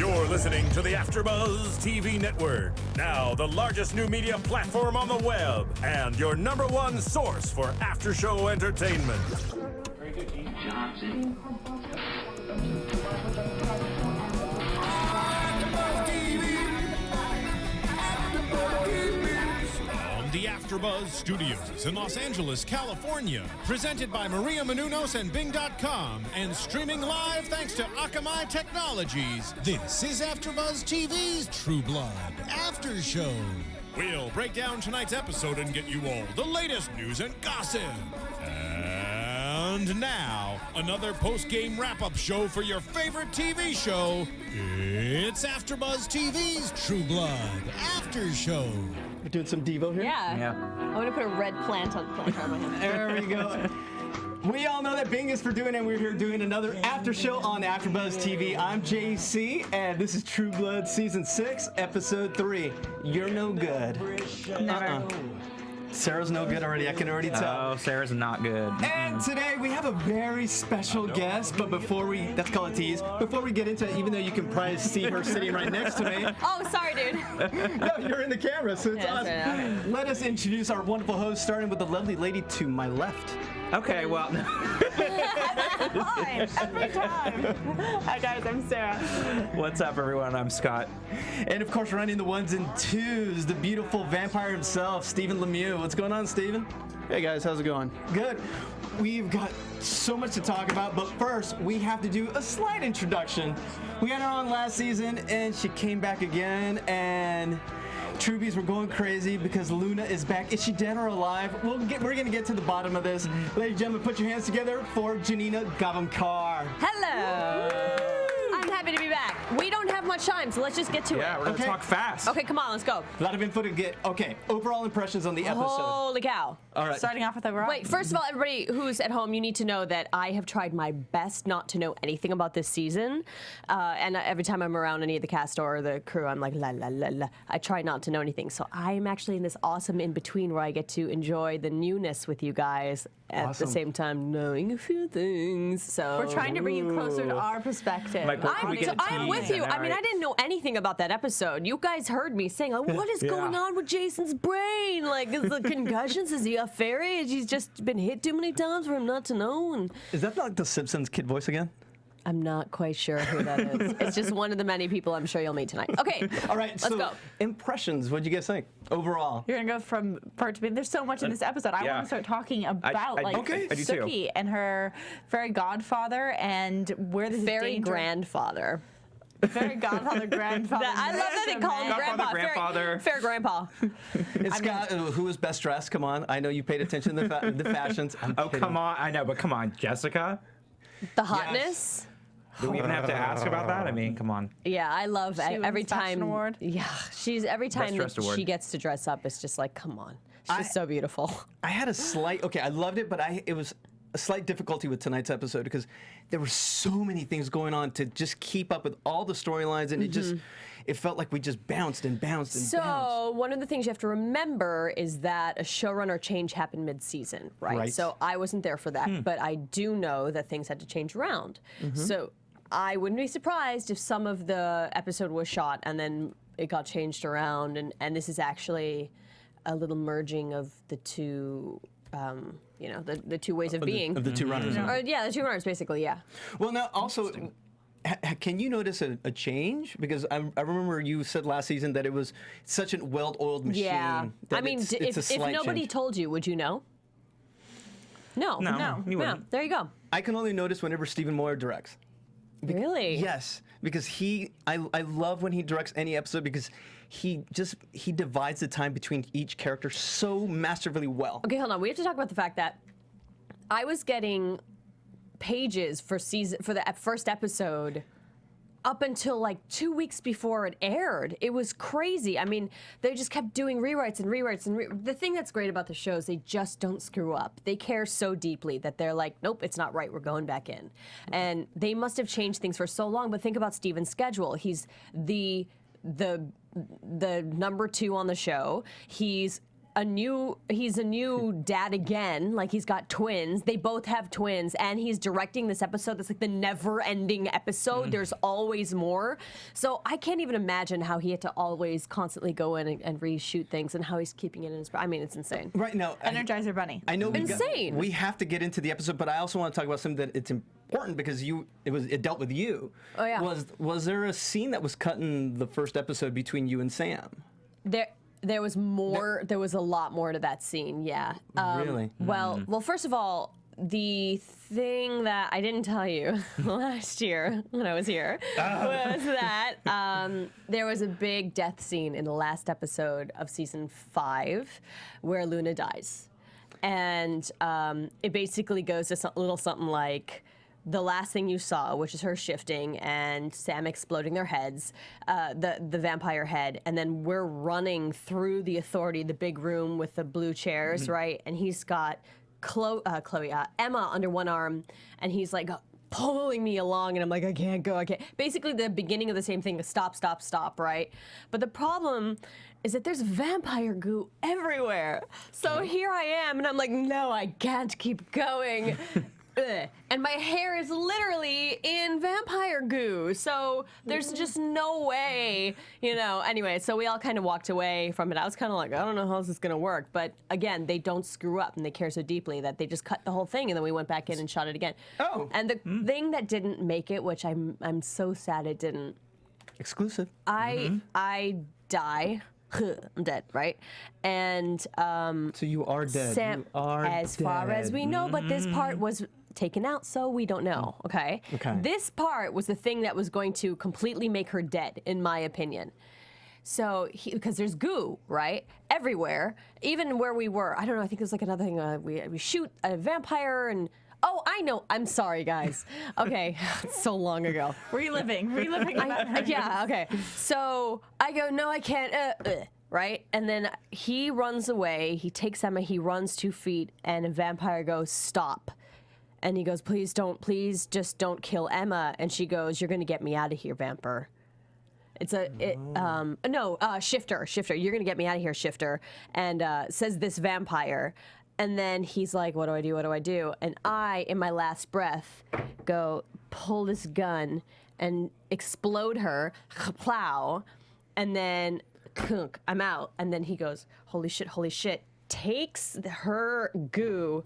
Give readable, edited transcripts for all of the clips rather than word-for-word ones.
You're listening to the AFTERBUZZ TV Network, now the largest new media platform on the web, and your #1 source for after-show entertainment. Very good, Keith Johnson. The AFTERBUZZ Studios in Los Angeles, California. Presented by Maria Menounos and Bing.com and streaming live thanks to Akamai Technologies. This is AFTERBUZZ TV's True Blood After Show. We'll break down tonight's episode and get you all the latest news and gossip. And now, another post-game wrap-up show for your favorite TV show. It's AFTERBUZZ TV's True Blood After Show. We're doing some Devo here? Yeah. I'm going to put a red plant on my head. There we go. We all know that Bing is for doing, and we're here doing another after show on AFTERBUZZ TV. I'm JC, and this is True Blood Season 6, Episode 3. You're no good. Sarah's no good already, I can already tell. Oh, Sarah's not good. And today we have a very special guest, but before we, let's call it tease, before we get into it, even though you can probably see her sitting right next to me. Oh, sorry, dude. No, you're in the camera, so it's awesome. Right. Let us introduce our wonderful host, starting with the lovely lady to my left. Okay, well. Every time. Hi guys, I'm Sarah. What's up, everyone? I'm Scott. And of course, running the ones and twos, the beautiful vampire himself, Stephen Lemieux. What's going on, Stephen? Hey guys, how's it going? Good. We've got so much to talk about, but first, we have to do a slight introduction. We had her on last season, and she came back again, and Trubies were going crazy because Luna is back. Is she dead or alive? We're going to get to the bottom of this. Ladies and gentlemen, put your hands together for Janina Gavankar. Hello. I'm happy to be back. We don't have much time, so let's just get to it. Yeah, we're going to talk fast. Okay, come on, let's go. A lot of info to get. Okay, overall impressions on the episode. Holy cow. All right. Starting off with overall. Wait, first of all, everybody who's at home, you need to know that I have tried my best not to know anything about this season. And every time I'm around any of the cast or the crew, I'm like, la, la, la, la. I try not to know anything. So I'm actually in this awesome in-between where I get to enjoy the newness with you guys at the same time knowing a few things. So We're trying to bring you closer to our perspective. Like, what can we get a I'm tease with you. and I mean, I didn't know anything about that episode. You guys heard me saying, like, what is going on with Jason's brain? Like, is the concussions? Is he a fairy? Has he just been hit too many times for him not to know? And Is that like the Simpsons kid voice again? I'm not quite sure who that is. It's just one of the many people I'm sure you'll meet tonight. Okay, All right, let's so go. impressions. What'd you guys think overall? You're gonna go from part to being. There's so much in this episode. I Yeah. want to start talking about I do too. Suki and her fairy godfather and where this Fairy danger. grandfather. Fairy godfather, grandfather. I love that they call him Godfather, grandpa. grandfather. Fair grandpa. And Scott, who was best dressed? Come on, I know you paid attention to the fashions. Oh, come on. I know, but come on. Jessica? The hotness. Do we even have to ask about that? I mean, come on. Yeah, I love She wins every fashion time. award? Yeah, she's every time that dressed award. she gets to dress up, it's just like, come on. She's so beautiful. I had a slight, I loved it, but it was a slight difficulty with tonight's episode because there were so many things going on to just keep up with all the storylines, and it felt like we just bounced and bounced and bounced. So one of the things you have to remember is that a showrunner change happened mid-season, right? So I wasn't there for that, but I do know that things had to change around. So I wouldn't be surprised if some of the episode was shot and then it got changed around, and this is actually a little merging of the two, the two ways of being. Of the two runners. Or, yeah, the two runners, basically, yeah. Well, now also, can you notice a change? Because I remember you said last season that it was such a well-oiled machine. Yeah. that I mean, it's if a slight nobody change. you told would you know? No. No, you wouldn't. No, there you go. I can only notice whenever Stephen Moyer directs. Really? Yes, because I love when he directs any episode because he divides the time between each character so masterfully well. Okay, hold on. We have to talk about the fact that I was getting pages for the first episode up until like 2 weeks before it aired. It was crazy. I mean, they just kept doing rewrites and rewrites. And the thing that's great about the show is they just don't screw up. They care so deeply that they're like, nope, it's not right. We're going back in. And they must have changed things for so long. But think about Steven's schedule. He's the number 2 on the show. He's he's a new dad again. Like, he's got twins. They both have twins, and he's directing this episode that's like the never-ending episode. There's always more. So I can't even imagine how he had to always constantly go in and reshoot things, and how he's keeping it in his. I mean, it's insane. Right now, Energizer Bunny. I know Insane. we have to get into the episode, but I also want to talk about something that it's important because it dealt with you. Oh, yeah. Was there a scene that was cut in the first episode between you and Sam? There was more. There was a lot more to that scene. Yeah. Really? Well, first of all, the thing that I didn't tell you last year when I was here was that there was a big death scene in the last episode of season 5 where Luna dies. And it basically goes to a little something like, the last thing you saw, which is her shifting and Sam exploding their heads, the vampire head, and then we're running through the authority, the big room with the blue chairs, right? And he's got Emma under one arm, and he's like pulling me along, and I'm like, I can't go, I can't. Basically, the beginning of the same thing, the stop, stop, stop, right? But the problem is that there's vampire goo everywhere. So here I am, and I'm like, no, I can't keep going. And my hair is literally in vampire goo, so there's just no way, Anyway, so we all kind of walked away from it. I was kind of like, I don't know how this is going to work. But again, they don't screw up, and they care so deeply that they just cut the whole thing, and then we went back in and shot it again. Oh. And the thing that didn't make it, which I'm so sad it didn't. Exclusive. I die. I'm dead, right? And so you are dead. Sam, you are as dead. far as we know, but this part was taken out, so we don't know. Okay. This part was the thing that was going to completely make her dead, in my opinion. So, because there's goo, right, everywhere, even where we were. I don't know. I think there's like another thing. We shoot a vampire and. Oh, I know. I'm sorry, guys. Okay, so long ago. Reliving. Yeah. Okay. So I go, no, I can't. Right, and then he runs away. He takes Emma. He runs 2 feet, and a vampire goes, stop. And he goes, please just don't kill Emma. And she goes, you're going to get me out of here, Vamper. Shifter. You're going to get me out of here, Shifter. And says this vampire. And then he's like, what do I do? And I, in my last breath, go pull this gun and explode her, plow, and then I'm out. And then he goes, holy shit, takes her goo,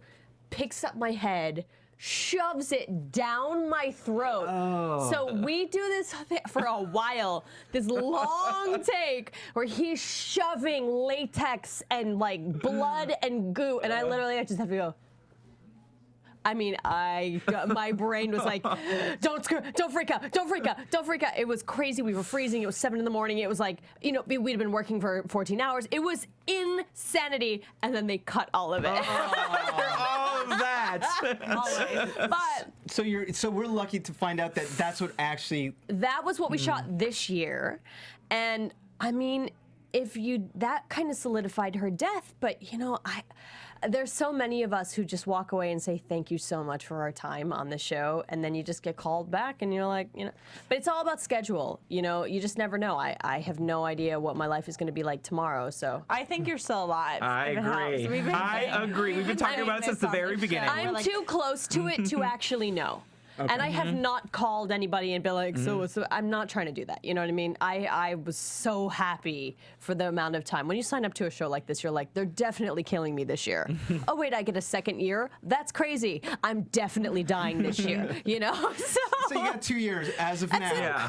picks up my head, shoves it down my throat. Oh. So we do this for a while, this long take where he's shoving latex and like blood and goo, and I just have to go. I mean, my brain was like, don't freak out. It was crazy. We were freezing. It was 7 in the morning. It was like, we'd been working for 14 hours. It was insanity. And then they cut all of it. All of that. Always. But so we're lucky to find out that that's what actually. That was what we shot this year. And I mean, that kind of solidified her death, but there's so many of us who just walk away and say thank you so much for our time on the show, and then you just get called back and you're like, but it's all about schedule. You just never know. I have no idea what my life is going to be like tomorrow, so I think you're still alive. I agree. We've been talking about it since the very beginning. I'm too close to it to actually know. Okay. And I have not called anybody and been like, so I'm not trying to do that. You know what I mean? I was so happy for the amount of time. When you sign up to a show like this, you're like, they're definitely killing me this year. Oh, wait, I get a second year? That's crazy. I'm definitely dying this year, So you got 2 years as of now.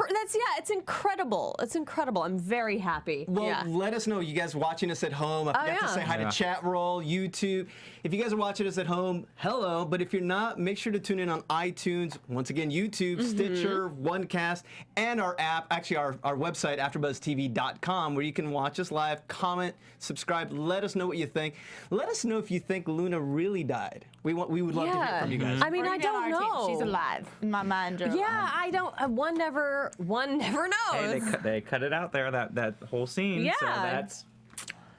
It's incredible. It's incredible. I'm very happy. Well, let us know. You guys watching us at home. I forgot to say hi to Chat Roll, YouTube. If you guys are watching us at home, hello. But if you're not, make sure to tune in on iTunes. Once again, YouTube, Stitcher, OneCast, and our app, actually our website, AfterBuzzTV.com, where you can watch us live, comment, subscribe, let us know what you think. Let us know if you think Luna really died. We would love to hear from you guys. I mean, I don't know. She's alive. In my mind, you're alive. I don't. One never knows. Hey, they cut it out there, that whole scene. Yeah. So that's.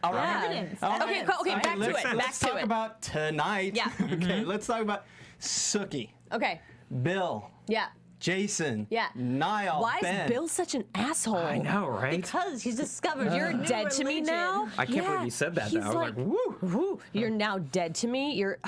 All right. Yeah. Okay, back to it. Let's talk about tonight. Yeah. Okay, let's talk about Sookie. Okay. Bill. Yeah. Jason. Yeah. Niall. Why Ben. is Bill such an asshole? I know, right? Because he's discovered You're dead to me now. I can't believe he said that, though. He's I was like, woo. woo. You're now dead to me. You're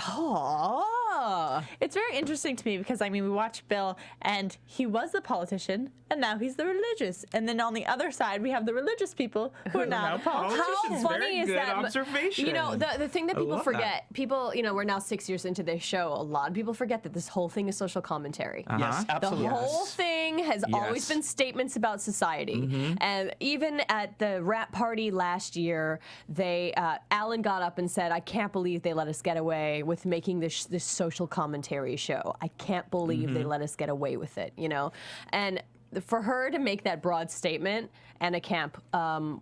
It's very interesting to me because, I mean, we watched Bill and he was the politician and now he's the religious. And then on the other side, we have the religious people who are now politicians. How funny Very is good that? observation. You know, the thing that I people love forget, people, you know, we're now 6 years into this show. A lot of people forget that this whole thing is social commentary. Yes, The absolutely. whole thing has always been statements about society. And even at the rap party last year, they Alan got up and said, I can't believe they let us get away with making this social commentary show. I can't believe they let us get away with it, you know? And for her to make that broad statement, Anna Camp,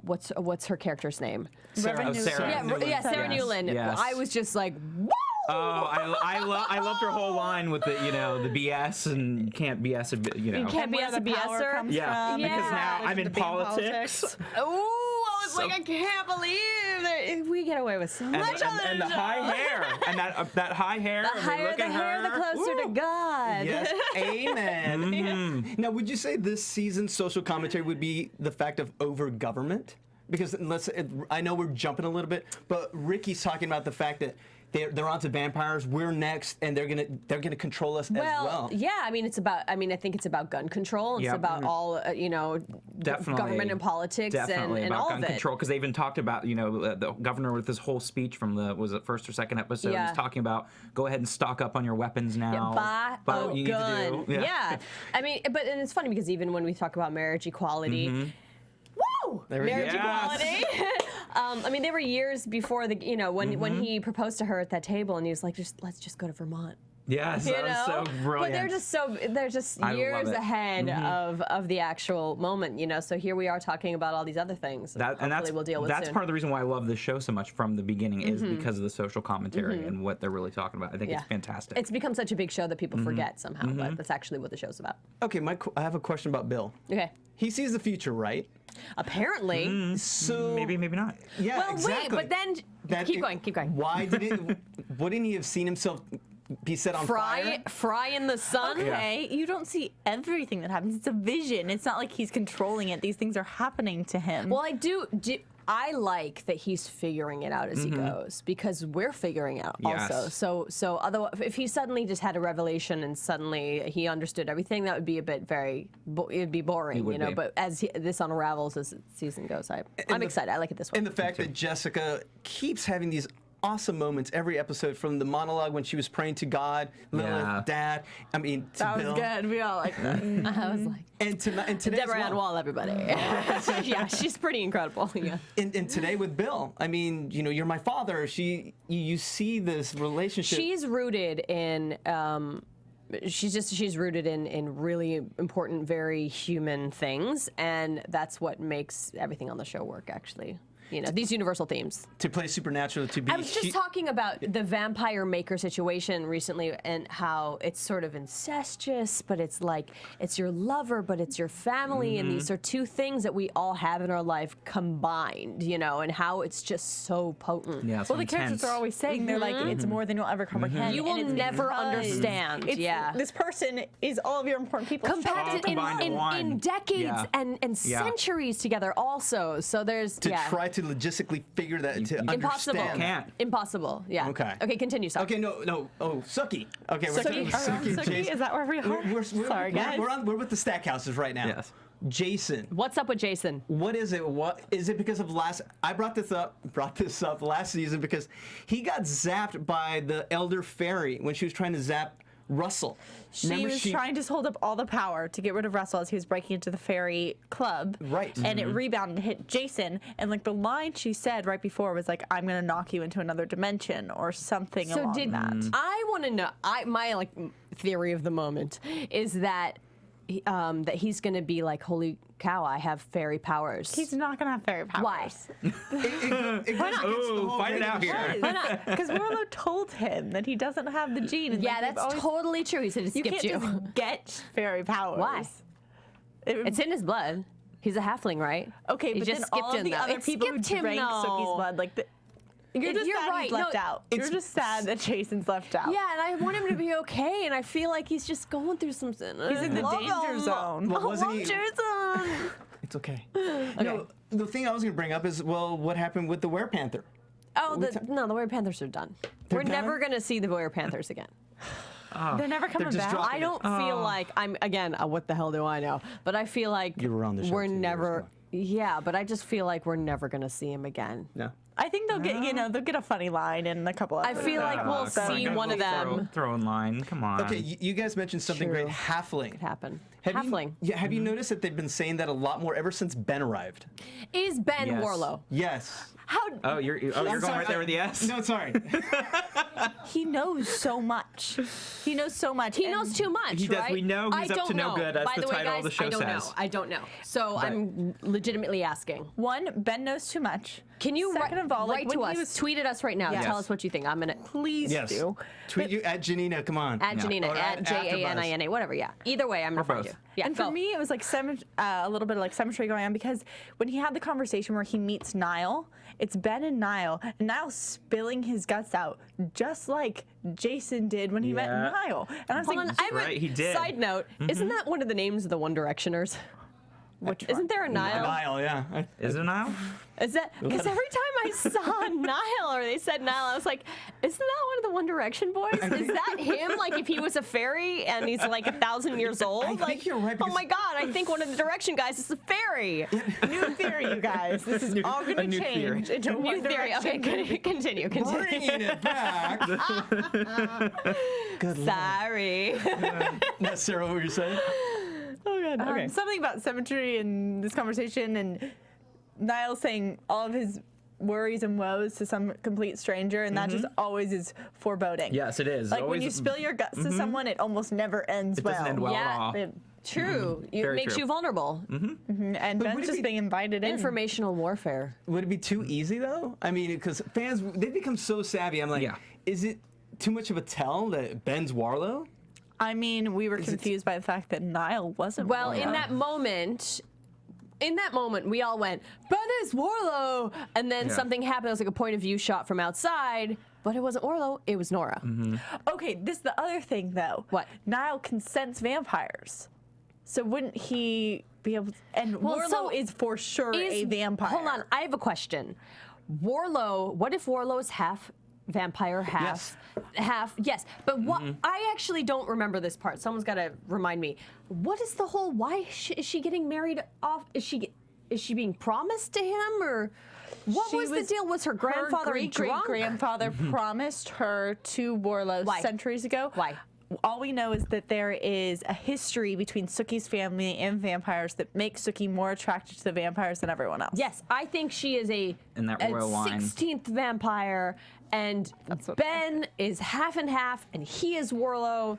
what's her character's name? Sarah. Yeah, Newland. Sarah Newland. Yes. I was just like, whoa! Oh, I loved her whole line with the the BS and can't BS You can't be Where as a the power BSer. comes Yeah, from. because now I'm in To be politics. Ooh, I was like, I can't believe that we get away with so much on and this the show. high hair and that high hair. The and we higher look the at hair, the her. closer to Woo. God. Yes, amen. Now, would you say this season's social commentary would be the fact of over government? Because I know we're jumping a little bit, but Ricky's talking about the fact that they're onto vampires. We're next, and they're gonna control us as well. Yeah, I mean, I think it's about gun control. It's Yep. about all, Definitely. government and politics Definitely and about all gun of it. control, because they even talked about the governor with his whole speech from was it first or second episode. Yeah. He's talking about go ahead and stock up on your weapons now. Buy what a you gun. need to do. Yeah. I mean, and it's funny because even when we talk about marriage equality, woo! Marriage equality. I mean, there were years before when he proposed to her at that table, and he was like, let's just go to Vermont. Yes, You that was know, so brilliant. but they're just I love years it. ahead of the actual moment, you know. So here we are talking about all these other things. That hopefully we'll deal with that's soon. part of the reason why I love this show so much from the beginning is because of the social commentary and what they're really talking about. I think it's fantastic. It's become such a big show that people forget somehow, but that's actually what the show's about. Okay, I have a question about Bill. Okay. He sees the future, right? Apparently. So maybe not. Yeah, Well, exactly. wait, but then keep going. Why wouldn't he have seen himself be set on fire? Fry in the sun. Okay, you don't see everything that happens. It's a vision. It's not like he's controlling it. These things are happening to him. Well, I like that he's figuring it out as he goes, because we're figuring out also. Yes. So otherwise, if he suddenly just had a revelation and suddenly he understood everything, that would be a bit it'd be boring, would be. But as this unravels as the season goes, I'm excited. I like it this way. And the fact that Jessica keeps having these awesome moments every episode, from the monologue when she was praying to God, Lilith, Dad. I mean, to that Bill. was good. We all like that. I was like, And today Deborah as Ann well. Wall, everybody. Yeah, she's pretty incredible. Yeah. And today with Bill, I mean, you're my father. You see this relationship. She's rooted in. She's rooted in really important, very human things, and that's what makes everything on the show work. Actually, these universal themes. to play supernatural, to be. I was just talking about the vampire maker situation recently and how it's sort of incestuous, but it's like it's your lover, but it's your family, and these are two things that we all have in our life combined, and how it's just so potent. Yeah, Well, the characters are always saying they're like, it's more than you'll ever comprehend. You will and it's never because understand. This person is all of your important people. Compacted combined in in one. decades Yeah. and Yeah. centuries together also. So there's to try to logistically figure that to impossible. understand. Can't. Impossible. Yeah. Okay. Okay, continue. Sorry. Okay, no. Oh, Suki. Okay, we're Suki. Suki? Jason. Is that where we are? Sorry, guys. We're with the Stackhouses right now. Yes. Jason. What's up with Jason? What is it? What is it? Because of I brought this up last season because he got zapped by the Elder Fairy when she was trying to zap Russell. She was trying to hold up all the power to get rid of Russell as he was breaking into the fairy club. Right. And it rebounded and hit Jason. And like the line she said right before was like, I'm going to knock you into another dimension or something So along that. I want to know? My theory of the moment is that that he's going to be like, holy cow, I have fairy powers. He's not going to have fairy powers. Why? Find it out here. Why not? Because Warlow told him that he doesn't have the gene. And Yeah, like, they've that's always- totally true. He said he You skipped can't you. just get fairy powers. Why? It's in his blood. He's a halfling, right? Okay, He but just then skipped all of him, the though. other It people who skipped him, drank though. Sookie's blood, like You're just sad right. he's left No, out. You're just sad that Jason's left out. Yeah, and I want him to be okay, and I feel like he's just going through something. He's in the danger zone. Well, wasn't he? Jason. It's okay. No, the thing I was going to bring up is, well, what happened with the Werepanther? Oh, the Were Panthers are done. We're done? never going to see the Were Panthers again. They're never coming just back. dropping I don't feel like I'm again. What the hell do I know? But I feel like You were on the show we're 2 years never. ago. Yeah, but I just feel like we're never gonna see him again. No. I think they'll get, they'll get a funny line in a couple I episodes. feel like we'll Come on, see guys, one of them Throw in line. Come on. Okay, you guys mentioned something great. True. Halfling. happen. Have you noticed that they've been saying that a lot more ever since Ben arrived? Is Ben Yes. Warlow? Yes. How Oh, you're going right there with the S? No, sorry. he knows so much. He knows so much. He knows too much, He does. right? We know he's I up don't to no know. good, as By the the way, title of guys, the show I don't says. know. I don't know. So I'm legitimately asking. One, Ben knows too much. Can you Second of all, like, write to when us? he was- Tweet at us right now. Yes. Tell us what you think. I'm gonna Please Yes. do. Tweet you at Janina. Come on. at Janina Or at Janina, whatever. Yeah. Either way, I'm gonna find both. you. Yeah. And for go. me, it was like a little bit of like symmetry going on because when he had the conversation where he meets Niall, it's Ben and Niall spilling his guts out just like Jason did when he met Yeah. Niall. And I was Hold like, on, I have right, he did. Side note: Isn't that one of the names of the One Directioners? Isn't there a Niall? Niall, yeah. Is it now? Is that because every time I saw Niall or they said Niall, I was like, isn't that one of the One Direction boys? Is that him? Like if he was a fairy and he's like 1,000 years old? I think like, you're right, Oh because- my God! I think one of the Direction guys is a fairy. new theory, you guys. This is all going to new theory. change into New One theory. Okay, Direction. continue. Bringing it back. Good Lord. Sorry. That's Sarah, what were you saying? Oh God. Okay. Something about symmetry in this conversation and Niall saying all of his worries and woes to some complete stranger, and that just always is foreboding. Yes, it is. Like when Always- you spill your guts to someone, it almost never ends It well. doesn't end well Yeah. at all. It- True. It Very makes true. you vulnerable. and would Ben's it just be being invited in. Informational warfare. Would it be too easy, though? I mean, because fans, they become so savvy. I'm like, Yeah. is it too much of a tell that Ben's Warlow? I mean, we were confused by the fact that Niall wasn't. Well, one. in that moment, we all went, Ben is Warlow, and then Yeah. something happened. It was like a point of view shot from outside, but it wasn't Warlow. It was Nora. Okay, this is the other thing though. What? Niall can sense vampires, so wouldn't he be able? And Well, Warlow so is for sure a vampire. Hold on, I have a question. Warlow. What if Warlow is half vampire, half? Yes, but what? I actually don't remember this part. Someone's got to remind me. What is the whole? Why is she getting married off? Is she being promised to him, or what She was the deal? Was her grandfather great drunk? grandfather promised her to Warlow Why? centuries ago. Why? All we know is that there is a history between Sookie's family and vampires that makes Sookie more attracted to the vampires than everyone else. Yes, I think she is a In that royal line. 16th vampire, and what- Ben is half and half, and he is Warlow.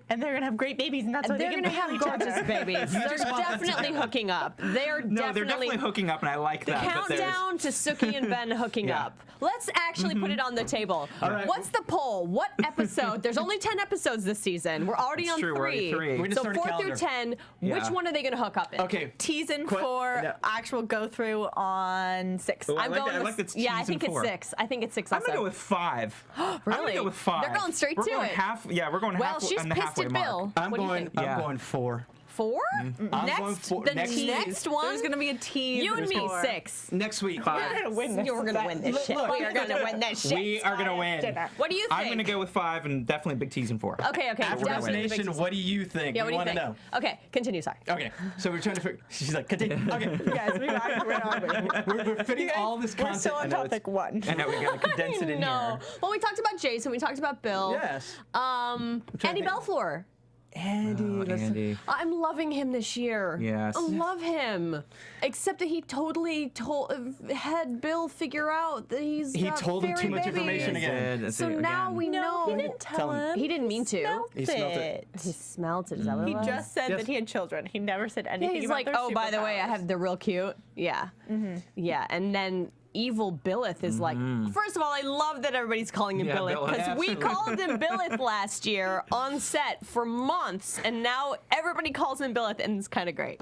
And they're gonna have great babies, and that's why They're they going to get have each other. gorgeous babies. They're definitely hooking up. They're No, they're definitely hooking up, and I like that. that there's- Countdown to Sookie and Ben hooking Yeah. up. Let's actually put it on the table. right. What's the poll? What episode? There's only 10 episodes this season. We're already It's on true, we're already 3. We're gonna So start a 4 through calendar. 10, which Yeah. one are they going to hook up in? Okay. Teasing Qu- for no. actual go through on 6. Oh, I I'm like going that. I with, like that's yeah, I teasing think it's 4. 6. I think it's 6 I'm also. gonna go with 5. I'm Really? gonna go with 5. They're going straight we're to going it. Half. Yeah, we're going Well, half. she's on the pissed halfway at mark. Bill. I'm What do you going. think? I'm Yeah. going 4. 4? I'm going for the next next one. There's gonna be a tease. You and me, for- 6. Next week. We're gonna win this. You're gonna win this shit. look, We are gonna win this shit. We are gonna win. Dinner. What do you think? I'm gonna go with 5 and definitely big teasing 4. Okay, After definitely. Nation, what do you think? Yeah, we what do you want to think? know. Okay, continue. Sorry. Okay, so we're trying to figure. She's like, continue. Okay, Yes, we're fitting all this We're content. still on I know it's- topic 1. I know we gotta condense it in No. here. Well, we talked about Jason. We talked about Bill. Yes. Andy think. Belfleur. Andy. let's- Andy. I'm loving him this year. Yes. I love him. Except that he totally had Bill figure out that He got told him too fairy much babies. information again. So now we know. he didn't tell Tell him. him. He didn't mean to. He smelt it. He smelt it. Is that what He it was? just said Yes. that he had children. He never said Yeah, anything he's about like, their oh, by the way, I superpowers. have the real cute. Yeah. Yeah. And then evil Billith is like, first of all, I love that everybody's calling him Yeah, Billith Billith. because we Absolutely. called him Billith last year on set for months, and now everybody calls him Billith, and it's kind of great.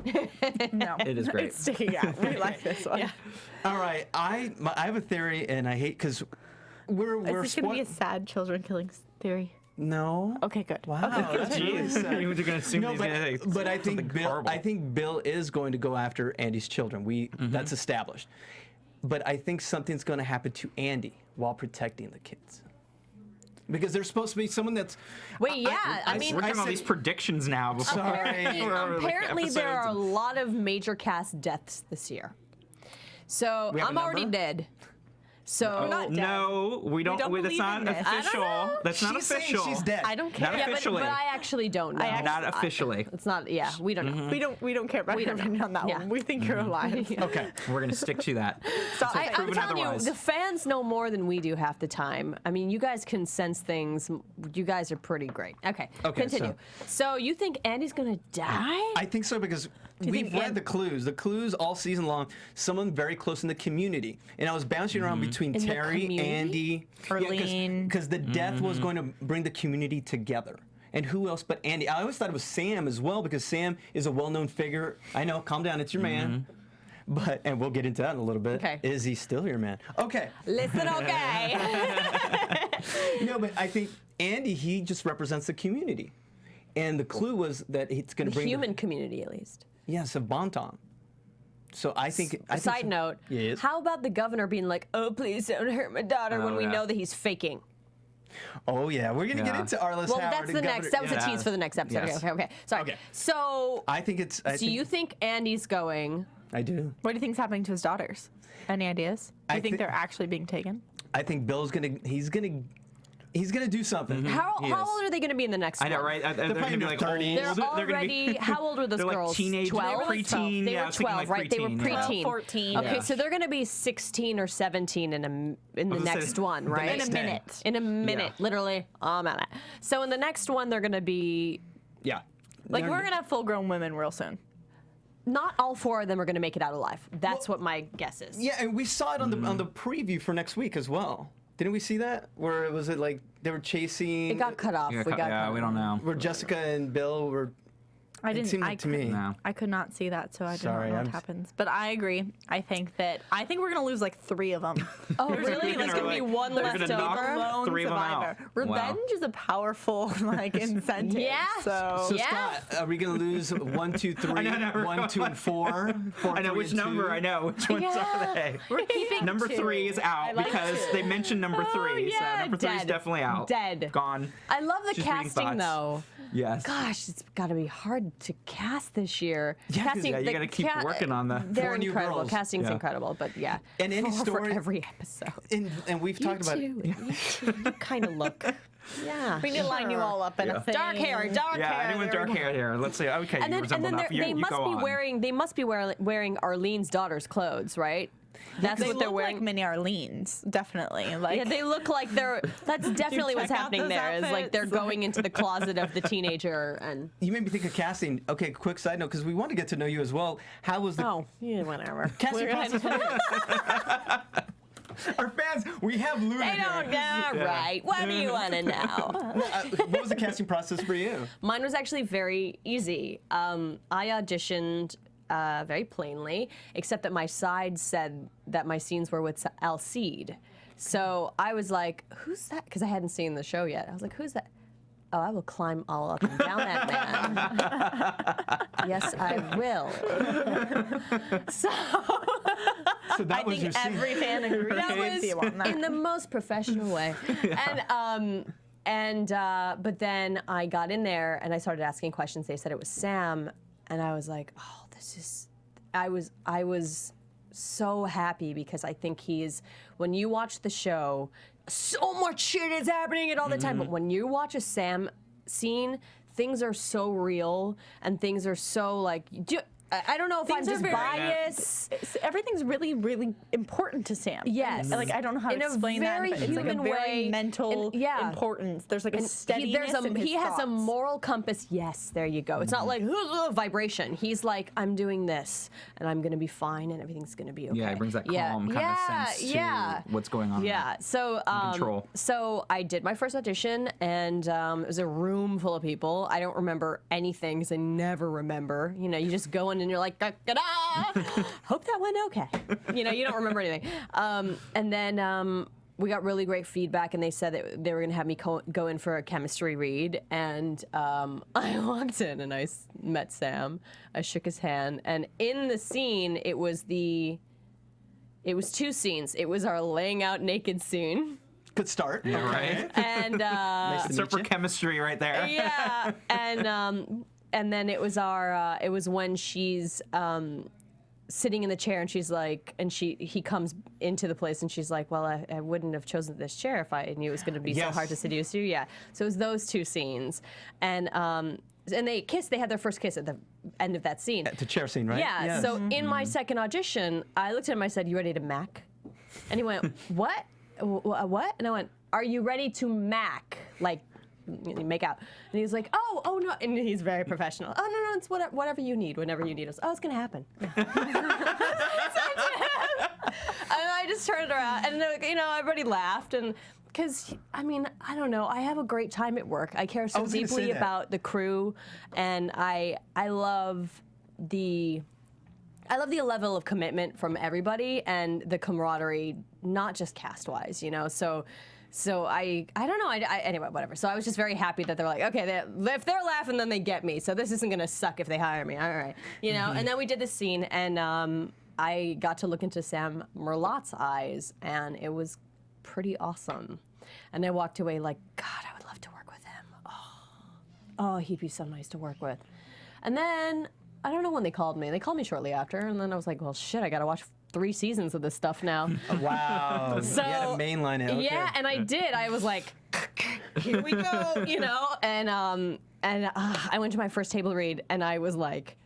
No, It is great. It's sticking out. We like this one. Yeah. All right, I have a theory, and I hate because we're Is this going to be a sad children killing theory? No. Okay, good. Wow. That's really sad. You're gonna assume No, he's gonna say but I think something Bill. horrible. I think Bill is going to go after Andy's children. That's established. But I think something's going to happen to Andy while protecting the kids. Because there's supposed to be someone that's. Wait, yeah. I mean, We're doing all said- these predictions now. Before Sorry. apparently there are a lot of major cast deaths this year. So We have a I'm already number? dead. So not dead. No, we don't. don't that's believe not in this. I don't official. know. That's not She's saying official. she's dead. I don't care. Not yeah, officially. but I actually don't know. Not officially. It's not. Yeah, we don't know. We don't care about We your don't opinion know. on that Yeah. one. We think you're alive. Okay. We're gonna stick to that. Stop. I'm proven telling otherwise. you, the fans know more than we do half the time. I mean, you guys can sense things. You guys are pretty great. Okay, Okay, continue. So you think Andy's gonna die? I think so because you we've think read the clues. The clues all season long. Someone very close in the community, and I was bouncing around between In the Terry, community? Andy, Arlene. because the death was going to bring the community together. And who else but Andy? I always thought it was Sam as well because Sam is a well-known figure. I know, calm down, it's your man. But and we'll get into that in a little bit. Okay. Is he still your man? Okay. Listen, okay. No, but I think Andy, he just represents the community. And the clue was that it's going the to bring human community, at least. Yes, a Bonton. So I think. I think Side so. note: Yes. how about the governor being like, "Oh, please don't hurt my daughter," when we yeah. know that he's faking? Oh yeah, we're gonna get Yeah. into Arliss Well, Howard that's and the Governor- next. That was yeah. a tease for the next episode. Yes. Okay. Sorry. Okay. So, I think it's. so you think Andy's going? I do. What do you think's happening to his daughters? Any ideas? Do I you think thi- they're actually being taken? I think Bill's gonna. He's gonna do something. How He old is. are they going to be in the next I know, one? right? They're probably gonna be in like their 30s. They're old. They're gonna already. be, How old were those they're girls? Like teenage, 12? preteen. They yeah, I were was thinking 12, like right? They were preteen, yeah. preteen. 14. Okay, Yeah. so they're going to be 16 or 17 in the gonna say, next one, right? In a next day. minute. In a minute, Yeah. literally a minute. So in the next one, they're going to be. Yeah. Like They're- we're gonna have full-grown women real soon. Not all 4 of them are going to make it out alive. That's what my guess is. Yeah, and we saw it on the preview for next week as well. Didn't we see that? Where it was it like they were chasing? It got cut off. Yeah, we got cut we don't know. Where Jessica and Bill were. I It didn't. seemed I like to could- me. No. I could not see that, so I did Sorry, not know I'm- what happens. But I agree. I think we're gonna lose like 3 of them. Oh, really? They're There's going to be like- one they're left gonna knock over? Lone 3 of them survivor. out. Revenge Wow. is a powerful like incentive. Yeah. So So Yeah. Scott, are we gonna lose 1, 2, 3, I know. 1, 2, and 4? 4 I know 3, which and number. 2? I know which ones are they. we're keeping Number 2. 3 is out I like because 2. they mentioned number 3. yeah, so number 3 is dead. definitely out. Dead. Gone. I love the Just reading casting, thoughts. though. Yes. Gosh, it's got to be hard to cast this year. Yeah, 'cause- Casting, Yeah, you the gotta keep working on the. They're 4 new incredible. girls. Casting's Yeah. incredible, but yeah. And any for story- every episode. And we've talked about it. You kind of look. Yeah. We need to line you sure. all up in a thing. Dark hair, dark Yeah, hair. anyone there dark we go. hair here. Let's say, okay, And you then, resemble enough. they You must go be on. wearing. They must be wearing Arlene's daughter's clothes, right? That's They what they're look wearing. like mini Arlene's, definitely. Like Yeah, they look like they're. That's definitely what's check out happening those there. Is like they're outfits? going into the closet of the teenager and. You made me think of casting. Okay, quick side note, because we want to get to know you as well. How was the Oh, yeah, whatever. casting process? for you? Our fans, we have Luna They here. don't know, right? What do you want to know? What was the casting process for you? Mine was actually very easy. I auditioned very plainly, except that my side said that my scenes were with Alcide. So I was like, who's that? Because I hadn't seen the show yet. I was like, who's that? Oh, I will climb all up and down that man. Yes, I will. So So that I was your think scene. every fan agrees that with was you on that. in the most professional way. But then I got in there and I started asking questions. They said it was Sam, and I was like, oh, this is. I was so happy because I think he's. When you watch the show, so much shit is happening at all the time. But when you watch a Sam scene, things are so real and things are so like. I don't know if Things I'm are just very- biased. Everything's really, really important to Sam. Yes. Like I don't know how In to a explain very that, but it's like a human very way. mental And- yeah. importance. There's like a And steadiness in his he has a thoughts. moral compass. Yes, there you go. It's not like vibration. He's like, I'm doing this, and I'm gonna be fine, and everything's gonna be okay. Yeah, he brings that Yeah. calm kind of sense to what's going on. Yeah. So control. So I did my first audition, and it was a room full of people. I don't remember anything because I never remember. You know, you just go in and you're like, hope that went okay. You know, you don't remember anything. And then we got really great feedback, and they said that they were going to have me go in for a chemistry read. And I walked in and I met Sam. I shook his hand, and in the scene, it was 2 scenes. It was our laying out naked scene. Good start. Yeah, right. And Start for chemistry right there. yeah, and then it was it was when she's sitting in the chair, and she's like, and he comes into the place, and she's like, well, I wouldn't have chosen this chair if I knew it was going to be so hard to seduce you. Yeah. So it was those 2 scenes, and they kissed. They had their first kiss at the end of that scene. At the chair scene, right? Yeah. Yes. So in my second audition, I looked at him. I said, "You ready to mac?" And he went, "What? What?" And I went, "Are you ready to mac? Like, make out?" And he's like, "Oh no!" And he's very professional. "Oh no, it's whatever you need, whenever you need us." "Oh, it's gonna happen." And I just turned around, and everybody laughed, and because I don't know, I have a great time at work. I care so deeply about the crew, and I love the level of commitment from everybody and the camaraderie, not just cast-wise, So I don't know. Anyway, whatever. So I was just very happy that they're like, okay, if they're laughing, then they get me. So this isn't gonna suck if they hire me. All right, And then we did this scene, and I got to look into Sam Merlotte's eyes, and it was pretty awesome. And I walked away like, God, I would love to work with him. Oh, he'd be so nice to work with. And then I don't know when they called me. They called me shortly after, and then I was like, well, shit, I gotta watch 3 seasons of this stuff now. Wow. So, you had to mainline it. Okay. Yeah, and I did. I was like, here we go, And I went to my first table read, and I was like,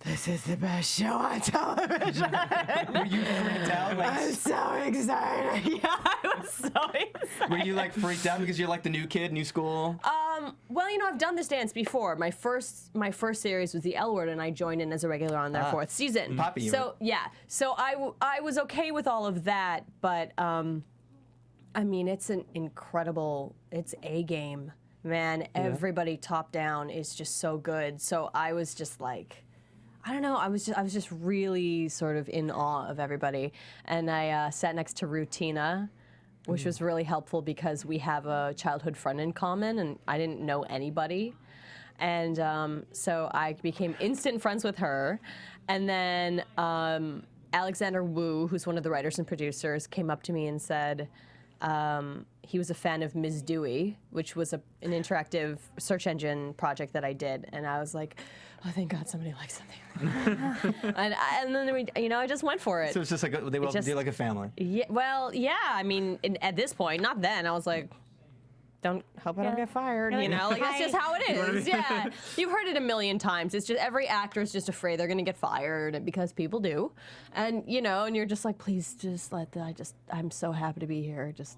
this is the best show on television. Were you freaked out? I'm so excited. Yeah, I was so excited. Were you freaked out because you're the new kid, new school? Well, I've done this dance before. My first series was the L Word, and I joined in as a regular on their 4th season. Poppy. So yeah, so I was okay with all of that, but it's an incredible. It's A game, man. Everybody top down is just so good. So I was just like, I don't know. I was just really sort of in awe of everybody, and I sat next to Rutina, which was really helpful because we have a childhood friend in common, and I didn't know anybody, and so I became instant friends with her, and then Alexander Wu, who's one of the writers and producers, came up to me and said. He was a fan of Ms. Dewey, which was an interactive search engine project that I did, and I was like, "Oh, thank God, somebody likes something." and then I just went for it. So it's just they welcomed you like a family. Yeah, well, yeah. At this point, not then. I was like, hope I don't get fired. That's just how it is. Yeah, you've heard it a million times. It's just every actor is just afraid they're gonna get fired because people do, and and you're just like, please, just I'm so happy to be here. Just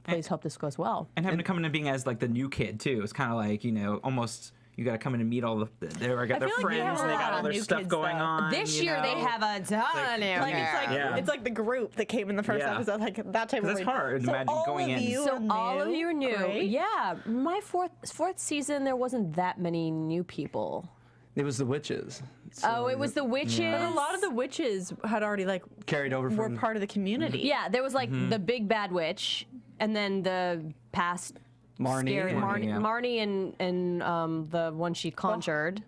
please hope this goes well. And having to come in and being as the new kid too, it's kind of like almost. You got to come in and meet all they got their friends, and they got all their stuff going on. This year they have a ton It's like the group that came in the first episode, that type of. That's hard. Imagine going in. So all of you are new. Right? Yeah, my fourth season there wasn't that many new people. It was the witches. So it was the witches. But a lot of the witches had already carried over were from part of the community. Yeah, there was the big bad witch, and then the past. Marnie and the one she conjured.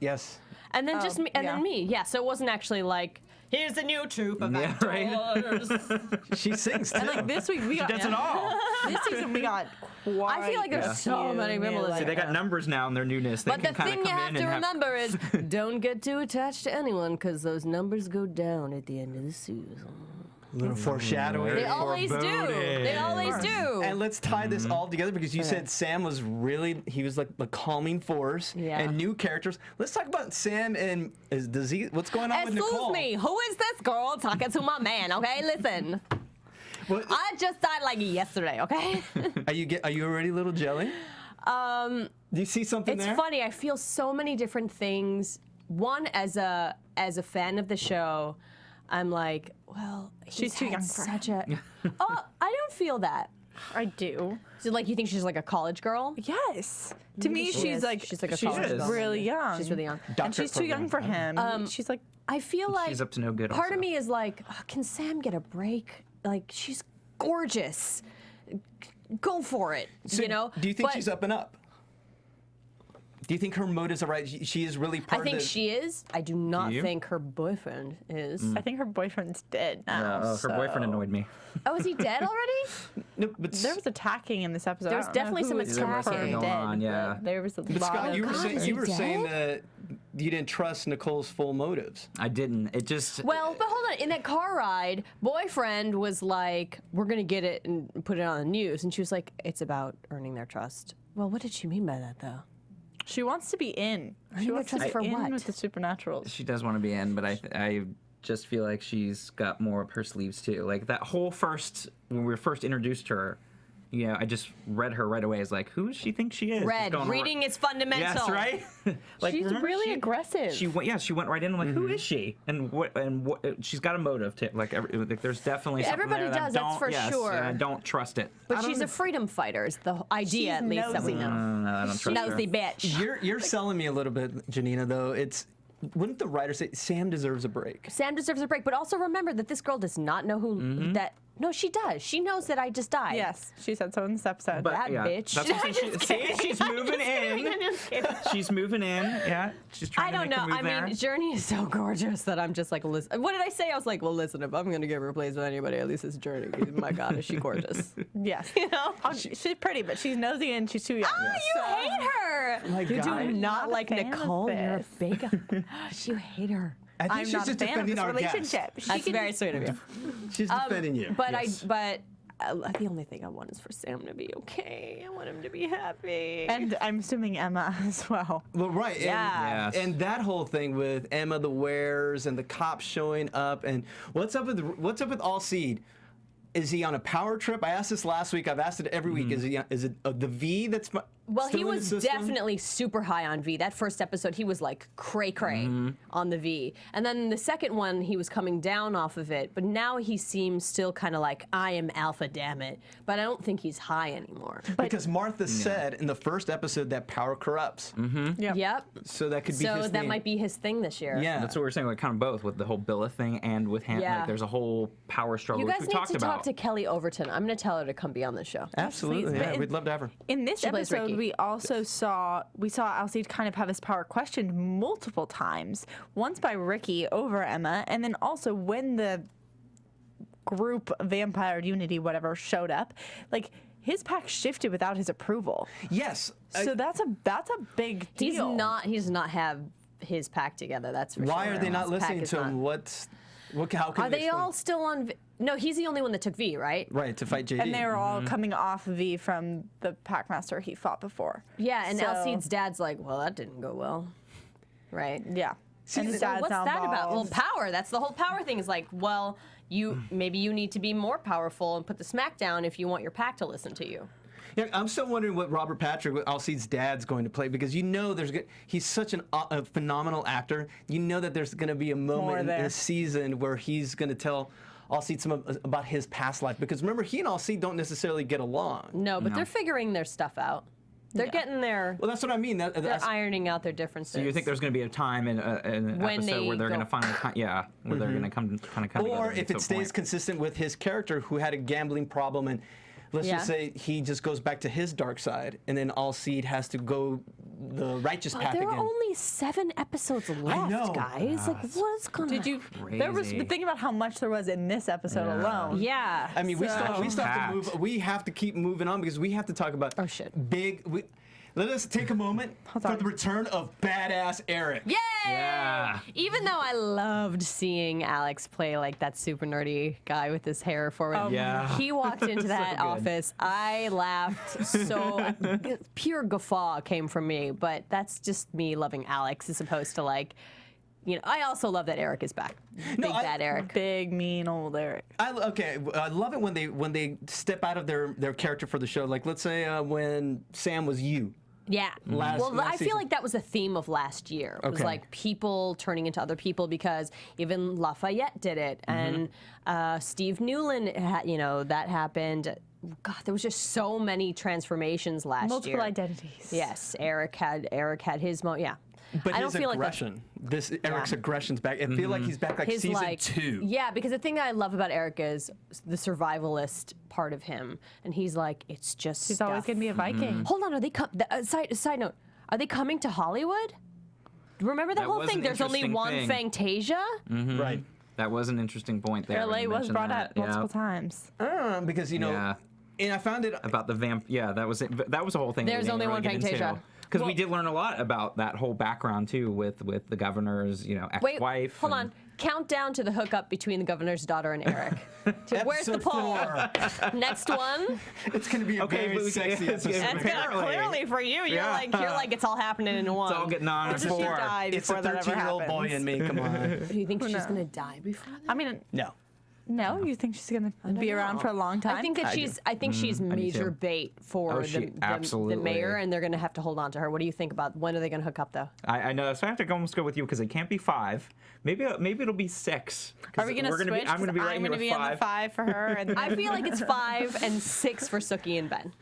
Yes. And then just me, and then me. Yeah, so it wasn't actually here's the new troupe of actors. She sings too. And this week we got. She does it all. This season we got. Quite I feel like there's so many people. See, they got numbers now in their newness. They But can the kind thing of you come have in to and remember is don't get too attached to anyone because those numbers go down at the end of the season. A little foreshadowing. They always do. They always do. And let's tie this all together because you said Sam was he was like the calming force and new characters. Let's talk about Sam and what's going on with Nicole? Excuse me, who is this girl talking to my man? Okay, listen. I just died yesterday. Okay. Are you already a little jelly? Do you see something there? It's funny. I feel so many different things. One, as a fan of the show, I'm like, well, she's too young for him. Oh, I don't feel that. I do. So, you think she's like a college girl? Yes. To me, she's like a college girl. really young. She's really young. And she's too young for him. She's like. I feel like she's up to no good. Part also. of me is like, can Sam get a break? She's gorgeous. Go for it, So you know? Do you think But she's up and up? Do you think her motives are right? She is really part I think of the... she is. I do not you? think her boyfriend is. I think her boyfriend's dead now. Her boyfriend annoyed me. Oh, is he dead already? No, but There was attacking in this episode. There was I don't know definitely who some was attacking. confirmed Going dead, on, yeah. but there was a But lot Scott, of you were God, saying is he saying dead? that you didn't trust Nicole's full motives. I didn't. It just. Well, but hold on. In that car ride, boyfriend was like, "We're gonna get it and put it on the news," and she was like, "It's about earning their trust." Well, what did she mean by that, though? She wants to be in. She their wants to trust be for in what? with the supernaturals. She does want to be in, but I just feel like she's got more up her sleeves too. Like that whole when we were first introduced to her, I just read her right away as like, who does she think she is? Just Red. going Reading is fundamental. Yes, right. Like, She's remember really aggressive. She went. Yeah, she went right in. I'm like, Mm-hmm. who is she? And what? She's got a motive to like. There's definitely something Everybody there that does, that's for sure. And I don't trust it. But she's a freedom fighter. Is the idea, She's at least, that we nosy. know. No, I don't trust her. Nosy bitch. You're selling me a little bit, Janina. Though wouldn't the writer say Sam deserves a break? Sam deserves a break, but also remember that this girl does not know who that. No, she does. She knows that I just died. Yes, she said so in this episode. But, that yeah, bitch. That's what I'm saying. Just See, kidding. she's moving in. She's moving in. Yeah, she's trying I don't to make know. a move I there. mean, Journey is so gorgeous that I'm just like, listen. What did I say? I was like, well, listen, if I'm going to get replaced with anybody, at least it's Journey. My God, is she gorgeous? yes, You know? she's pretty, but she's nosy and she's too young. You hate her. My You God. do not a like fan of Nicole. You're a this. big. You hate her. I think I'm she's not a just fan of defending this our guest. relationship. She That's can- very sweet of you. She's defending you. But Yes. the only thing I want is for Sam to be okay. I want him to be happy. And I'm assuming Emma as well. Well, right. Yeah. Yes. And that whole thing with Emma the Wares and the cops showing up and what's up with Allseed? Is he on a power trip? I asked this last week. I've asked it every week. Is it the V that's Well, still he in the was system? definitely super high on V. That first episode, he was like cray on the V. And then the second one, he was coming down off of it. But now he seems still kind of like, I am alpha, damn it. But I don't think he's high anymore. Because Martha said in the first episode that power corrupts. Yep. So that could be So his that thing. might be his thing this year. Yeah. That's what we're saying, like kind of both with the whole Billa thing and with him. Yeah. Like, there's a whole power struggle You which guys we need talked to about. talk to Kelly Overton. I'm going to tell her to come be on the show. Absolutely. Please, Yeah, but we'd love to have her. In this She plays episode, Ricky. we also saw Alcide kind of have his power questioned multiple times. Once by Ricky over Emma, and then also when the group Vampire Unity, whatever, showed up, like his pack shifted without his approval. Yes. So that's a big deal. He does not have his pack together, that's for Why sure. are they not His pack listening is to not- him? How can Are they all still on No, he's the only one that took V, right? right to fight JD? And they were all coming off V from the Packmaster he fought before. Yeah, and So- Alcide's dad's like, well, that didn't go well. Right? Yeah. And his So dad's what's now that about? Well, involved. power. That's the whole power thing. Is like, well, maybe you need to be more powerful and put the smack down if you want your pack to listen to you. Yeah, I'm still wondering what Robert Patrick, what Alcide's dad's going to play, because he's such a phenomenal actor. You know that there's going to be a moment in there. this season where he's going to tell Alcide about his past life, because remember, he and Alcide don't necessarily get along. No, but they're figuring their stuff out. They're getting their. Well, that's what I mean. They're ironing out their differences. So you think there's going to be a time in an When episode they where they're go- going to finally, where they're going to come together. or and if get to it a stays point. consistent with his character, who had a gambling problem, and let's Yeah. just say he just goes back to his dark side, and then Alcide has to go the righteous But path there again. are only 7 episodes left, know. guys. Like, what's going on? Did you? There was. Crazy. But think about how much there was in this episode alone. Yeah. I mean, we still have to Packed. move. We have to keep moving on because we have to talk about Oh, shit. big. Let us take a moment for on. the return of badass Eric. Yay! Yeah. Even though I loved seeing Alex play like that super nerdy guy with his hair forward. Yeah. He walked into that good. office. I laughed so pure guffaw came from me, but that's just me loving Alex as opposed to like, I also love that Eric is back. Big bad Eric. Big mean old Eric. I love it when they step out of their character for the show. Like let's say when Sam was you. Yeah. Last I feel season. like that was a theme of last year. It was Okay. like people turning into other people because even Lafayette did it. And Steve Newland, that happened. God, there was just so many transformations last year. Multiple identities. Yes, Eric had his moment. Yeah. But I don't his feel aggression, Eric's aggression's back. I feel like he's back like his season 2. Yeah, because the thing that I love about Eric is the survivalist part of him, and he's like, it's just. She's always stuff. gonna be a Viking. Hold on, are they side note? Are they coming to Hollywood? Remember the That whole was thing? an There's only interesting one thing. Fantasia. Right. That was an interesting point there. when LA you was mentioned brought that. up multiple times. Because Yeah. and I found it About the vamp. Yeah, that was it. That was the whole thing. There's only one Fantasia. Because we did learn a lot about that whole background too, with the governor's, Wait, ex-wife. hold on. Countdown to the hookup between the governor's daughter and Eric. Where's the Episode poll? 4. Next one. It's going to be a Okay, very but we- sexy yeah, episode. yeah, That's Apparently. clearly for you. You're Yeah. like it's all happening in one. It's all getting on Does she before. die It's a before that ever 13-year-old boy happens? in me. Come on. Do you think she's knows? gonna die before that? I mean, No. no, you think she's gonna be around for a long time? I think that she's. I think she's do major too. bait for Oh, she the absolutely- mayor, and they're gonna have to hold on to her. What do you think about when are they gonna hook up though? I know, so I have to almost go with you because it can't be 5. Maybe it'll be 6. 'cause Are we gonna we're switch? I'm gonna be 'Cause right I'm here gonna with be on the 5 for her. And I feel like it's 5 and 6 for Sookie and Ben.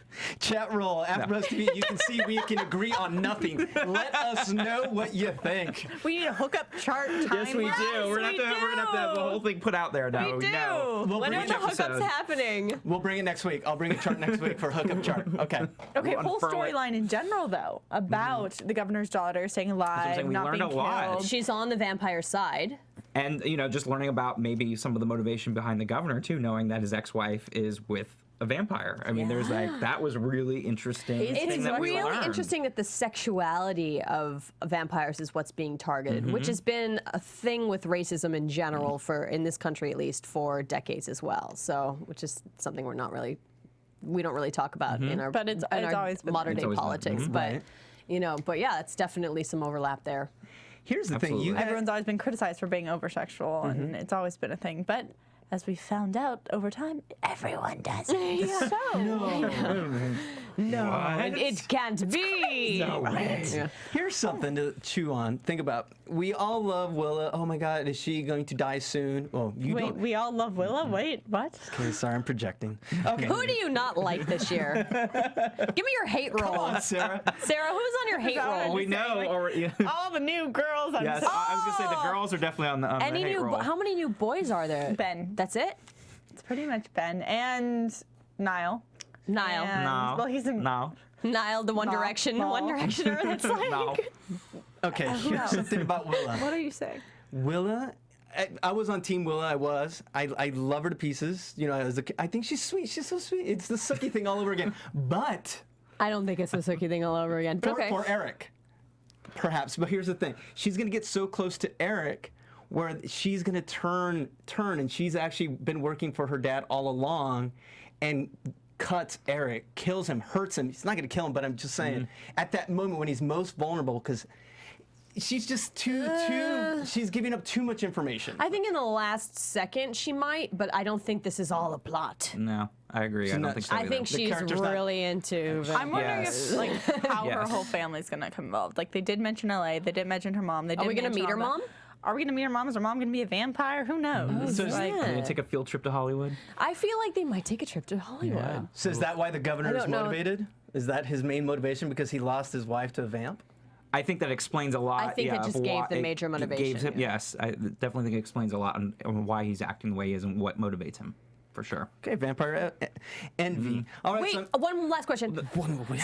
Chat roll. AfterBuzz TV. You can see we can agree on nothing. Let us know what you think. we need a hookup chart time. Yes, we do. We're gonna have to have the whole thing put out there now. We do. know. We'll When bring are it the next hookups happening? We'll bring it next week. I'll bring a chart next week for hookup chart. Okay. Okay, We'll whole unfurl it. storyline in general, though, about the governor's daughter staying alive, saying, we not learned being a lot. killed. She's on the vampire side. And just learning about maybe some of the motivation behind the governor too, knowing that his ex-wife is with a vampire. I mean, there's that was really interesting. It's thing that we really learned. interesting that the sexuality of vampires is what's being targeted, which has been a thing with racism in general in this country at least for decades as well. So, which is something we don't really talk about in our But it's always been modern It's day always been. politics. But Right. but yeah, it's definitely some overlap there. Here's the thing. You guys, Everyone's always been criticized for being over-sexual, and it's always been a thing. But as we found out over time, everyone does it. No, it can't be. Yeah. Here's something to chew on. Think about. We all love Willa. Oh my God, is she going to die soon? Oh, you Wait, don't. we all love Willa? Wait, what? Okay, sorry, I'm projecting. Okay. Who do you not like this year? Give me your hate roll. Come on, Sarah. Sarah, who's on your hate that what roll? We know, or All the new girls. I'm yes, so- I was gonna say the girls are definitely on the Any hate new? roll. How many new boys are there? Ben. That's it. It's pretty much Ben and Niall. Niall. And, No, well, he's in. no, Niall, the One No. Direction, No. One Directioner. That's like. no. Okay, here's something about Willa. What are you saying? Willa, I was on Team Willa. I love her to pieces. I think she's sweet. She's so sweet. It's the Sookie thing all over again. But I don't think it's a Sookie thing all over again. Okay. for Eric, perhaps. But here's the thing: she's gonna get so close to Eric, where she's gonna turn, and she's actually been working for her dad all along, and cuts Eric, kills him, hurts him. He's not gonna kill him, but I'm just saying, at that moment when he's most vulnerable, because she's just too. She's giving up too much information. I think in the last second she might, but I don't think this is all a plot. No, I agree. I don't not- think so I either. think she's character's not- really into. I'm wondering Yes. if, like, how her Yes. whole family's gonna come involved. Like, they did mention LA. They did mention her mom. They did we gonna mention meet her all that. mom? Are we gonna meet her mom? Is her mom gonna be a vampire? Who knows? So Like, yeah. Can we take a field trip to Hollywood? I feel like they might take a trip to Hollywood. So is that why the governor I is don't know. motivated? Is that his main motivation because he lost his wife to a vamp? I think that explains a lot. I think it yeah, just of gave why- the major it motivation, Gave him, yeah. Yes, I definitely think it explains a lot on why he's acting the way he is and what motivates him, for sure. Okay, vampire envy. All right, Wait, so one last question.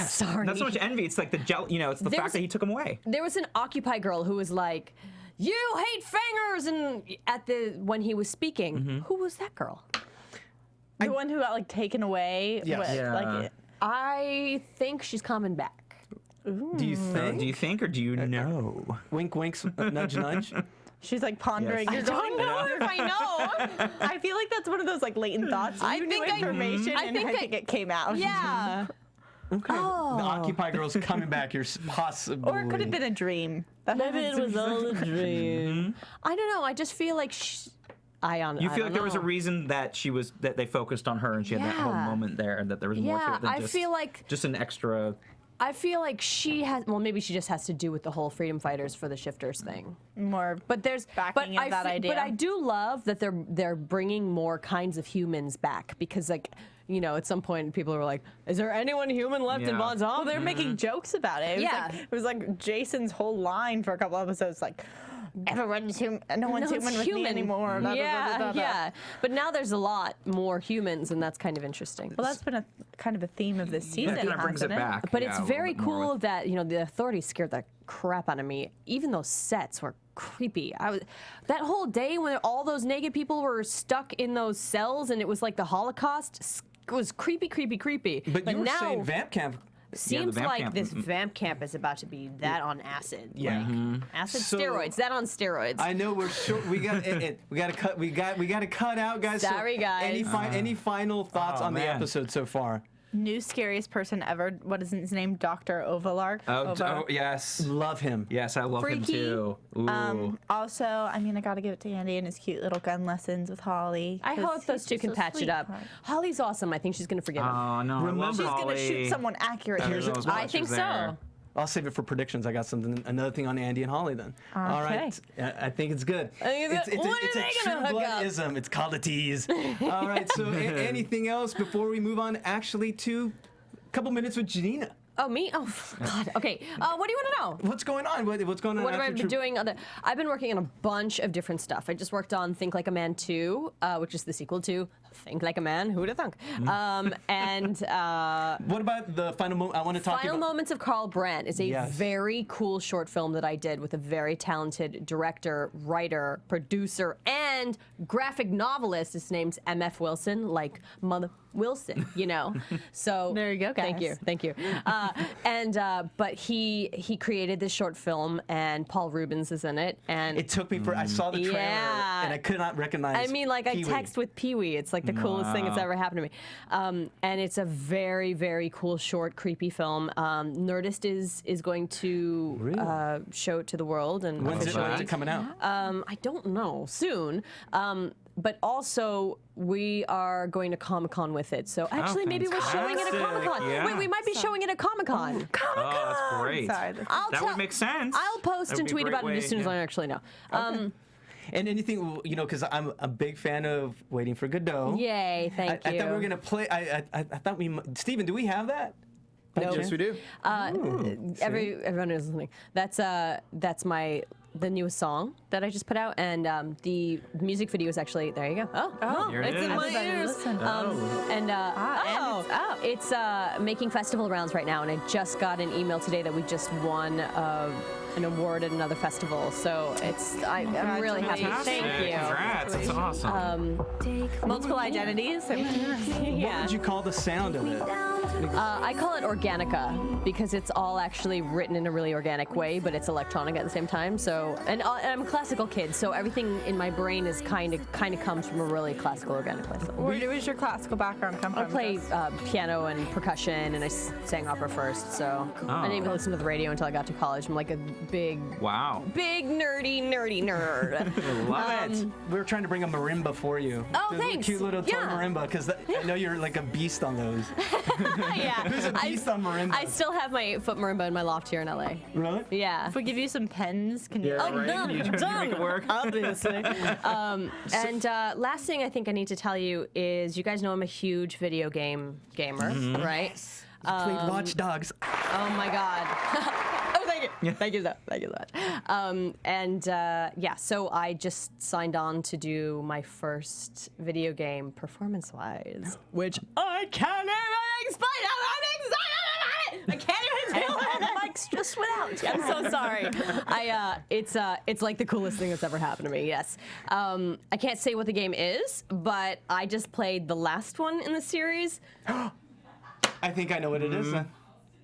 Sorry. Not so much envy. It's like the it's the There fact was- that he took him away. There was an Occupy girl who was like, "You hate fingers," and when he was speaking, who was that girl? the one who got, like, taken away. Yes. with, Yeah. Like, I think she's coming back. do you think? Do you think or do you know? Wink, winks, nudge, nudge. she's, like, pondering. Yes. You're I don't going, know if I know. I feel like that's one of those, like, latent thoughts. I You think knew I- information, I and think I think it came out. Yeah. Okay. Oh. The Occupy girl's coming back. You're possibly. Or it could have been a dream. Maybe it was all a dream. I don't know. I just feel like You feel like there was a reason that that they focused on her and she had that whole Yeah. moment there and that there was more to Yeah, it than I just, feel like just an extra. I feel like she has. Well, maybe she just has to do with the whole freedom fighters for the shifters thing. More, But there's backing of that idea. But I do love that they're bringing more kinds of humans back because like. At some point, people were like, "Is there anyone human left in Von Zom?" Well, they're making jokes about it. It was like Jason's whole line for a couple episodes, like, "Everyone's human. No one's human with me anymore." Blah, blah, blah, blah, blah. Yeah. But now there's a lot more humans, and that's kind of interesting. Well, that's been a kind of a theme of this season. That kind of brings it hasn't back. But yeah, it's a little very bit more cool with- that the authorities scared the crap out of me. Even those sets were creepy. That whole day when all those naked people were stuck in those cells, and it was like the Holocaust. It was creepy. But you were now, saying vamp camp. seems vamp like camp. this vamp camp is about to be that on acid. Yeah. Like, acid So- steroids. That on steroids. I know we're short. We got to cut. We got to cut out, guys. Sorry, guys. Any final thoughts on the man. episode so far? New scariest person ever. What is his name? Dr. Ovalark. Oh, yes. Love him. Yes, I love him Freaky. too. Ooh. Also, I mean, I gotta give it to Andy and his cute little gun lessons with Holly. I 'cause hope those he's two just can a patch it up. sweetheart. Holly's awesome. I think she's gonna forgive him. Oh no! Remember- I love She's gonna Holly. shoot someone accurately. There's those I think watchers there. so. I'll save it for predictions. I got another thing on Andy and Holly then. All right. I think it's good. I think it's good. What It's are a they true gonna hook up? bloodism. It's called a tease. All right. So anything else before we move on actually to a couple minutes with Janina? Oh, me? Oh, God. Okay. What do you want to know? What's going on? What's going on? What have I after been True- doing? I've been working on a bunch of different stuff. I just worked on Think Like a Man 2, which is the sequel to Think Like a Man. Who'd have thunk? And What about the final moment? I want to talk Final about. Moments of Carl Brandt is a Yes. very cool short film that I did with a very talented director, writer, producer, and graphic novelist. His name's M.F. Wilson, like Mother Wilson, So There you go, Thank guys. you. But he created this short film, and Paul Rubens is in it. And It took me for. I saw the trailer Yeah. and I could not recognize. I mean, like, Pee-wee. I text with Pee-wee. It's like the coolest thing that's ever happened to me. And it's a very, very cool, short, creepy film. Nerdist is going to Really? show it to the world. And When's officially- it coming out? I don't know. Soon. But also, we are going to Comic-Con with it. So actually, maybe we're showing it at fantastic. Comic-Con. Yeah. Wait, we might be showing it at Comic-Con. Oh, that's great. Sorry. That would make sense. I'll post That would and be a tweet great about it way, as soon as yeah. I actually know. And anything, because I'm a big fan of Waiting for Godot. Yay, thank I you. thought we were gonna play. I thought Steven, do we have that? No. Yes, we do. Everyone is listening. That's the newest song that I just put out, and the music video is actually there. You go. Oh, Here it it's in is. my Everybody ears. listen. And it's up. It's making festival rounds right now, and I just got an email today that we just won an award at another festival. So I'm really happy. Fantastic. Thank you. Congrats. That's awesome. Multiple identities. What Yeah. would you call the sound of it? I call it Organica because it's all actually written in a really organic way, but it's electronic at the same time. So, and I'm a classical kid, so everything in my brain is kind of comes from a really classical organic place. So Where does your classical background come from? I play piano and percussion, and I sang opera first. So I didn't even listen to the radio until I got to college. I'm like a big Wow. nerdy nerd. Love it. We were trying to bring a marimba for you. Oh, Just a thanks. cute little toy Yeah. marimba, because I know you're like a beast on those. Yeah, Who's a beast on marimba? I still have my foot marimba in my loft here in LA. Really? Yeah. If we give you some pens, can you? Yeah, Oh, right? done, You make done. it work. Obviously. And last thing I think I need to tell you is, you guys know I'm a huge video game gamer, right? Played Watch Dogs. Oh my God. Oh, thank you. Thank you so much. Yeah, so I just signed on to do my first video game performance-wise, which I can't even explain. I'm excited about it. I can't even do it. The mics just went out. I'm so sorry. It's like the coolest thing that's ever happened to me. Yes. I can't say what the game is, but I just played the last one in the series. I think I know what it is.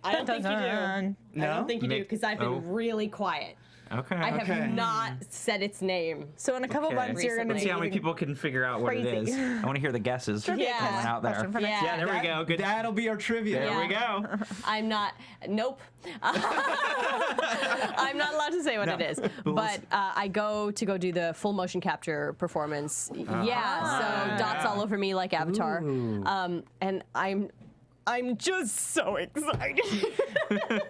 I don't think you do. I No? don't think you do, because I've been Oh. really quiet. Okay. I have Okay. not said its name. So in a couple Okay. months, you're going to Let's be see how many people can figure out what it crazy. is. I want to hear the guesses coming Yeah. out there. Question for next Yeah. Yeah, there we go. Good. That'll be our trivia. There we Yeah. go. I'm not. Nope. I'm not allowed to say what it is. But I go do the full motion capture performance. Yeah. So dots all over me like Avatar. And I'm just so excited.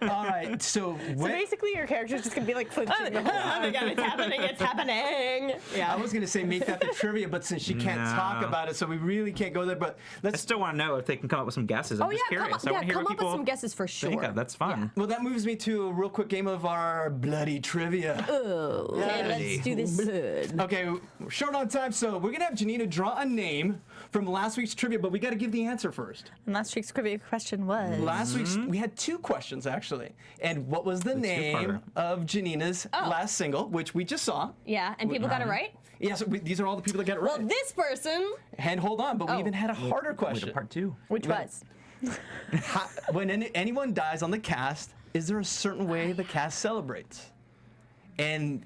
All right, so So basically, your character's just gonna be like flinching. Oh my God, it's happening, it's happening. Yeah. I was gonna say make that the trivia, but since she can't talk about it, so we really can't go there. But I let's. still want to know if they can come up with some guesses. I'm Oh just yeah, curious. come I want to hear up what with people some guesses for sure. think of. That's fun. Well, that moves me to a real quick game of our bloody trivia. Okay, let's do this blood. Okay, we're short on time, so we're gonna have Janina draw a name from last week's trivia, but we got to give the answer first. And last week's trivia question was. Last week's we had 2 questions actually, and what was the name two-parter. of Janina's last single, which we just saw? Yeah, and people got it right? Yes, these are all the people that got it right. Well, this person. And hold on, but we Oh. even had a harder Wait, question. part 2. Which was? When anyone dies on the cast, is there a certain way the cast celebrates? And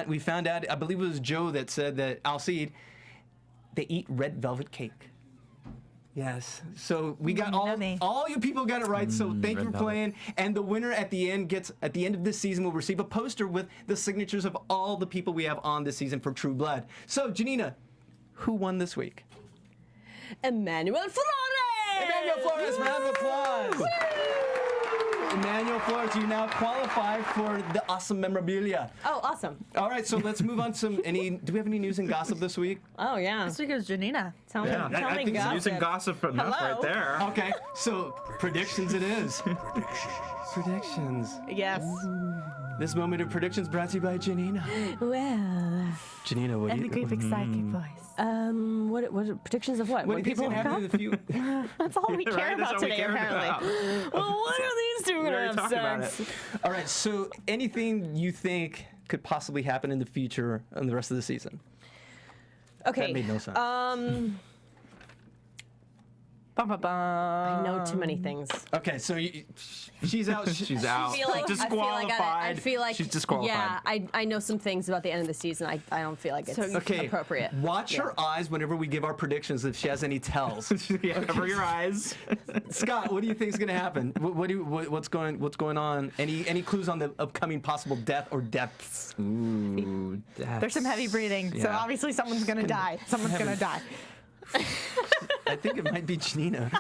we found out, I believe it was Joe that said that Alcide, they eat red velvet cake. Yes. So we got all you people got it right. So thank you for red velvet. playing. And the winner at the end of this season will receive a poster with the signatures of all the people we have on this season for True Blood. So Janina, who won this week? Emmanuel Flores! Emmanuel Flores, round of applause. Emmanuel Flores, you now qualify for the awesome memorabilia. Oh, awesome. All right, so let's move on to do we have any news and gossip this week? Oh, yeah. This week it was Janina. Tell me, I tell me think it's gossip. Using gossip enough Hello? right there. Okay, so predictions it is. Predictions. Yes. This moment of predictions brought to you by Janina. Well, Janina, what do And the you great big psychic voice. what predictions of what? what do you think's people gonna happen in the future? That's all we care Right, that's about all we today, care apparently. about. Well, when are these two We gonna already have talked about sex? it. All right, so anything you think could possibly happen in the future and the rest of the season? Okay. That made no sense. Bum, bum, bum. I know too many things. Okay, so she's out. She's out. I feel like disqualified. I feel like she's disqualified. Yeah, I know some things about the end of the season. I don't feel like it's Okay, appropriate. watch her eyes whenever we give our predictions if she has any tells. Yeah, cover your eyes. Scott, what do you think is going to happen? What's going on? Any clues on the upcoming possible death or deaths? Ooh, There's some heavy breathing, so Yeah. obviously someone's gonna die. Someone's gonna die. I think it might be Janina.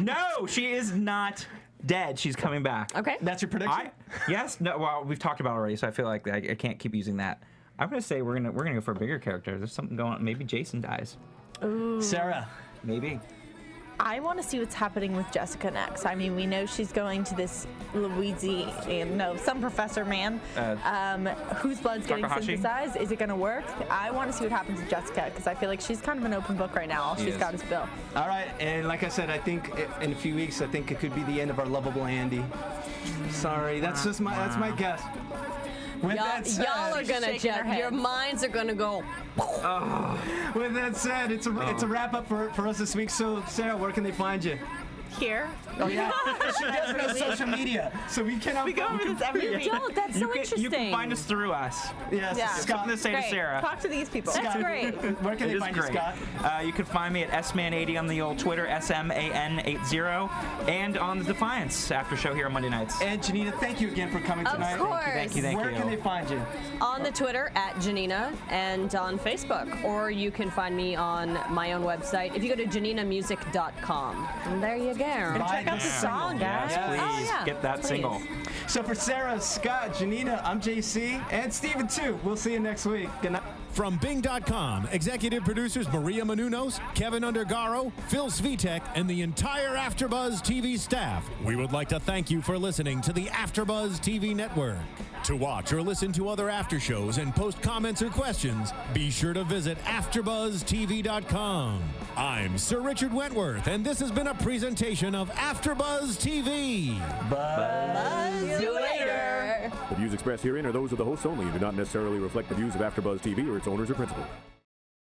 No, she is not dead. She's coming back. Okay. That's your prediction? Yes. No. Well, we've talked about it already, so I feel like I can't keep using that. I'm gonna say we're gonna go for a bigger character. There's something going on. Maybe Jason dies. Sarah. Maybe. I want to see what's happening with Jessica next. I mean, we know she's going to this some professor man whose blood's getting Takahashi? synthesized. Is it going to work? I want to see what happens with Jessica because I feel like she's kind of an open book right now. All she's is. got is Bill. All right, and like I said, I think in a few weeks, I think it could be the end of our lovable Andy. Sorry, that's my guess. With that said, Y'all are gonna shaking her head. your minds are gonna go. with that said, it's a wrap up for us this week. So Sarah, where can they find you? Here. Oh yeah, she does it on social media, so we cannot. We go over this every week. Don't. That's so interesting. You can find us through us. Yes, Yeah. Scott. Something to say Great. to Sarah. Talk to these people. That's great. Where can It they is find great. you, Scott? You can find me at sman80 on the old Twitter, SMAN80, and on the Defiance after show here on Monday nights. And Janina, thank you again for coming Of tonight. course. Thank you. Where can they find you? On the Twitter at Janina and on Facebook, or you can find me on my own website if you go to janinamusic.com. And there you go. And check out the song, guys. Yes, please Oh, yeah. get that Please. single. So for Sarah, Scott, Janina, I'm JC, and Steven too. We'll see you next week. Good night. From Bing.com, executive producers Maria Menounos, Kevin Undergaro, Phil Svitek, and the entire AfterBuzz TV staff, we would like to thank you for listening to the AfterBuzz TV network. To watch or listen to other after shows and post comments or questions, be sure to visit AfterBuzzTV.com. I'm Sir Richard Wentworth, and this has been a presentation of AfterBuzz TV. See you later. The views expressed herein are those of the hosts only and do not necessarily reflect the views of AfterBuzz TV or its owners or principals.